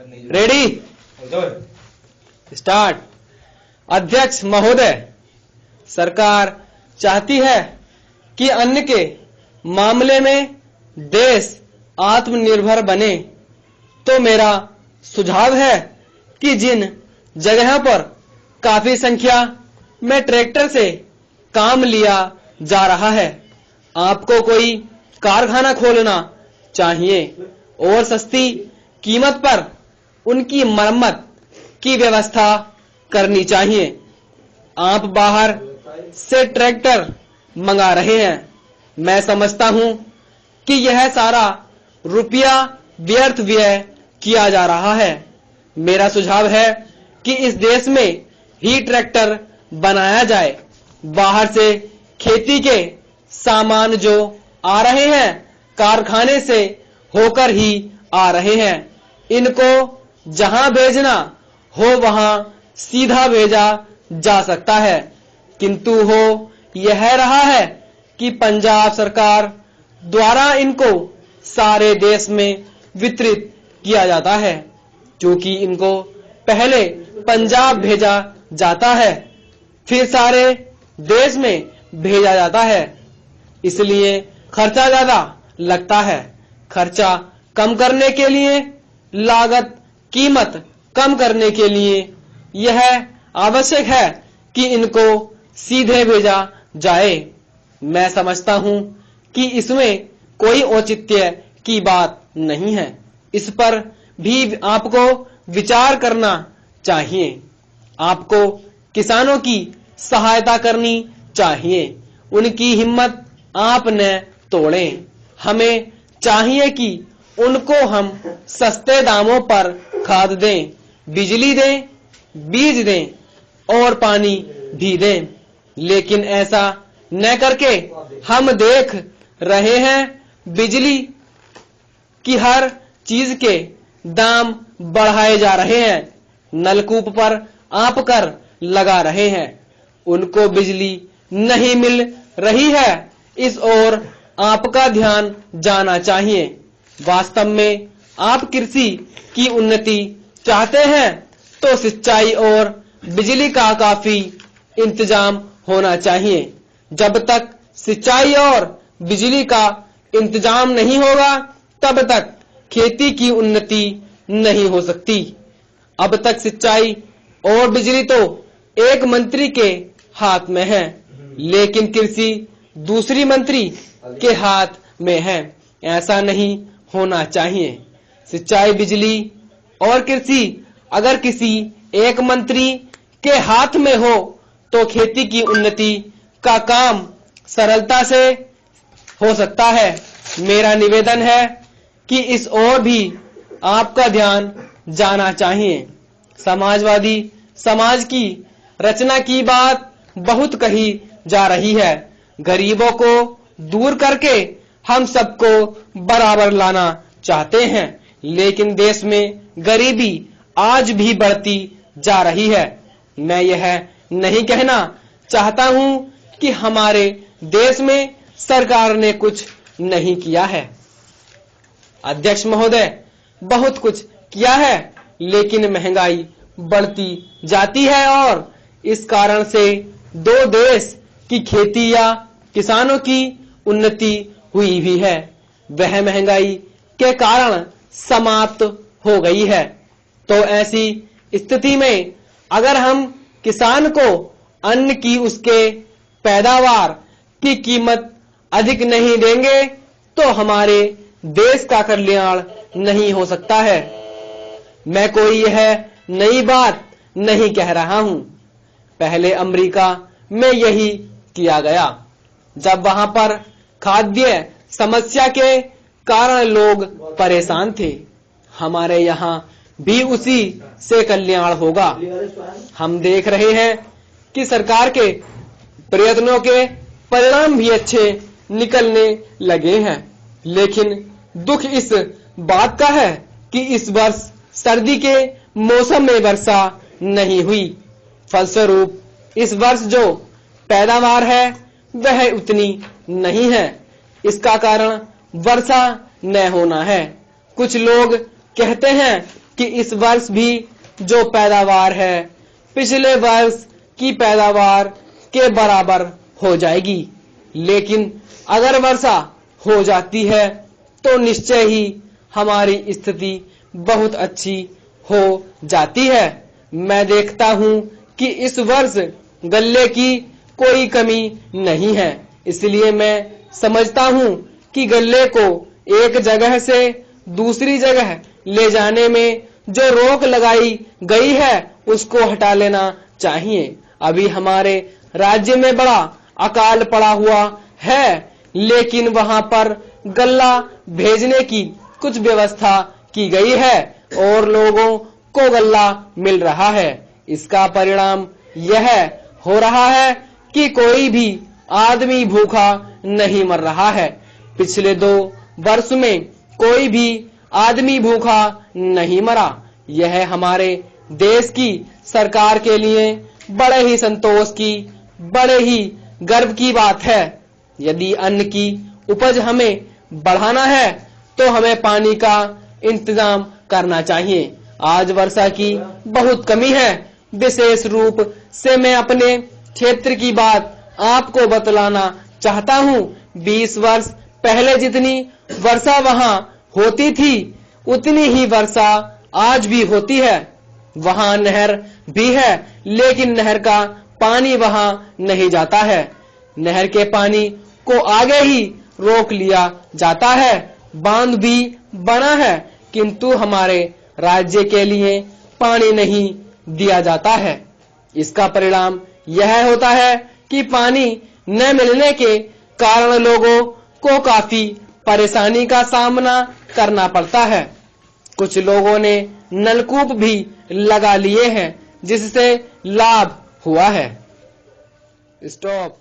Ready, start. अध्यक्ष महोदय, सरकार चाहती है कि अन्न के मामले में देश आत्मनिर्भर बने, तो मेरा सुझाव है कि जिन जगहों पर काफी संख्या में ट्रैक्टर से काम लिया जा रहा है, आपको कोई कारखाना खोलना चाहिए और सस्ती कीमत पर उनकी मरम्मत की व्यवस्था करनी चाहिए। आप बाहर से ट्रैक्टर मंगा रहे हैं, मैं समझता हूं कि यह सारा रुपया व्यर्थ व्यय किया जा रहा है। मेरा सुझाव है कि इस देश में ही ट्रैक्टर बनाया जाए। बाहर से खेती के सामान जो आ रहे हैं, कारखाने से होकर ही आ रहे हैं। इनको जहां भेजना हो वहां सीधा भेजा जा सकता है, किंतु हो यह रहा है कि पंजाब सरकार द्वारा इनको सारे देश में वितरित किया जाता है। क्योंकि इनको पहले पंजाब भेजा जाता है, फिर सारे देश में भेजा जाता है, इसलिए खर्चा ज्यादा लगता है। खर्चा कम करने के लिए, लागत कीमत कम करने के लिए यह आवश्यक है कि इनको सीधे भेजा जाए। मैं समझता हूं कि इसमें कोई औचित्य की बात नहीं है। इस पर भी आपको विचार करना चाहिए। आपको किसानों की सहायता करनी चाहिए, उनकी हिम्मत आप न तोड़ें। हमें चाहिए कि उनको हम सस्ते दामों पर खाद दें, बिजली दें, बीज दें और पानी भी दें। लेकिन ऐसा न करके हम देख रहे हैं बिजली की हर चीज के दाम बढ़ाए जा रहे हैं। नलकूप पर आप कर लगा रहे हैं, उनको बिजली नहीं मिल रही है। इस ओर आपका ध्यान जाना चाहिए। वास्तव में आप कृषि की उन्नति चाहते हैं तो सिंचाई और बिजली का काफी इंतजाम होना चाहिए। जब तक सिंचाई और बिजली का इंतजाम नहीं होगा, तब तक खेती की उन्नति नहीं हो सकती। अब तक सिंचाई और बिजली तो एक मंत्री के हाथ में है, लेकिन कृषि दूसरी मंत्री के हाथ में है। ऐसा नहीं होना चाहिए। सिंचाई, बिजली और कृषि अगर किसी एक मंत्री के हाथ में हो तो खेती की उन्नति का काम सरलता से हो सकता है। मेरा निवेदन है कि इस ओर भी आपका ध्यान जाना चाहिए। समाजवादी समाज की रचना की बात बहुत कही जा रही है। गरीबों को दूर करके हम सबको बराबर लाना चाहते हैं, लेकिन देश में गरीबी आज भी बढ़ती जा रही है। मैं यह नहीं कहना चाहता हूं कि हमारे देश में सरकार ने कुछ नहीं किया है। अध्यक्ष महोदय, बहुत कुछ किया है, लेकिन महंगाई बढ़ती जाती है और इस कारण से दो देश की खेती या किसानों की उन्नति हुई भी है, वह महंगाई के कारण समाप्त हो गई है। तो ऐसी स्थिति में अगर हम किसान को अन्न की उसके पैदावार की कीमत अधिक नहीं देंगे तो हमारे देश का कल्याण नहीं हो सकता है। मैं कोई यह नई बात नहीं कह रहा हूं। पहले अमेरिका में यही किया गया, जब वहां पर खाद्य समस्या के कारण लोग परेशान थे। हमारे यहाँ भी उसी से कल्याण होगा। हम देख रहे हैं कि सरकार के प्रयत्नों के परिणाम भी अच्छे निकलने लगे हैं, लेकिन दुख इस बात का है कि इस वर्ष सर्दी के मौसम में वर्षा नहीं हुई। फलस्वरूप इस वर्ष जो पैदावार है वह उतनी नहीं है। इसका कारण वर्षा न होना है। कुछ लोग कहते हैं कि इस वर्ष भी जो पैदावार है पिछले वर्ष की पैदावार के बराबर हो जाएगी। लेकिन अगर वर्षा हो जाती है तो निश्चय ही हमारी स्थिति बहुत अच्छी हो जाती है। मैं देखता हूं कि इस वर्ष गल्ले की कोई कमी नहीं है, इसलिए मैं समझता हूं कि गल्ले को एक जगह से दूसरी जगह ले जाने में जो रोक लगाई गई है उसको हटा लेना चाहिए। अभी हमारे राज्य में बड़ा अकाल पड़ा हुआ है, लेकिन वहां पर गल्ला भेजने की कुछ व्यवस्था की गई है और लोगों को गल्ला मिल रहा है। इसका परिणाम यह हो रहा है कि कोई भी आदमी भूखा नहीं मर रहा है। पिछले 2 वर्ष में कोई भी आदमी भूखा नहीं मरा। यह हमारे देश की सरकार के लिए बड़े ही संतोष की, बड़े ही गर्व की बात है। यदि अन्न की उपज हमें बढ़ाना है तो हमें पानी का इंतजाम करना चाहिए। आज वर्षा की बहुत कमी है। विशेष रूप से मैं अपने क्षेत्र की बात आपको बतलाना चाहता हूँ। 20 वर्ष पहले जितनी वर्षा वहाँ होती थी उतनी ही वर्षा आज भी होती है। वहाँ नहर भी है, लेकिन नहर का पानी वहाँ नहीं जाता है। नहर के पानी को आगे ही रोक लिया जाता है। बांध भी बना है, किंतु हमारे राज्य के लिए पानी नहीं दिया जाता है। इसका परिणाम यह होता है कि पानी न मिलने के कारण लोगों को काफी परेशानी का सामना करना पड़ता है। कुछ लोगों ने नलकूप भी लगा लिए हैं, जिससे लाभ हुआ है। स्टॉप।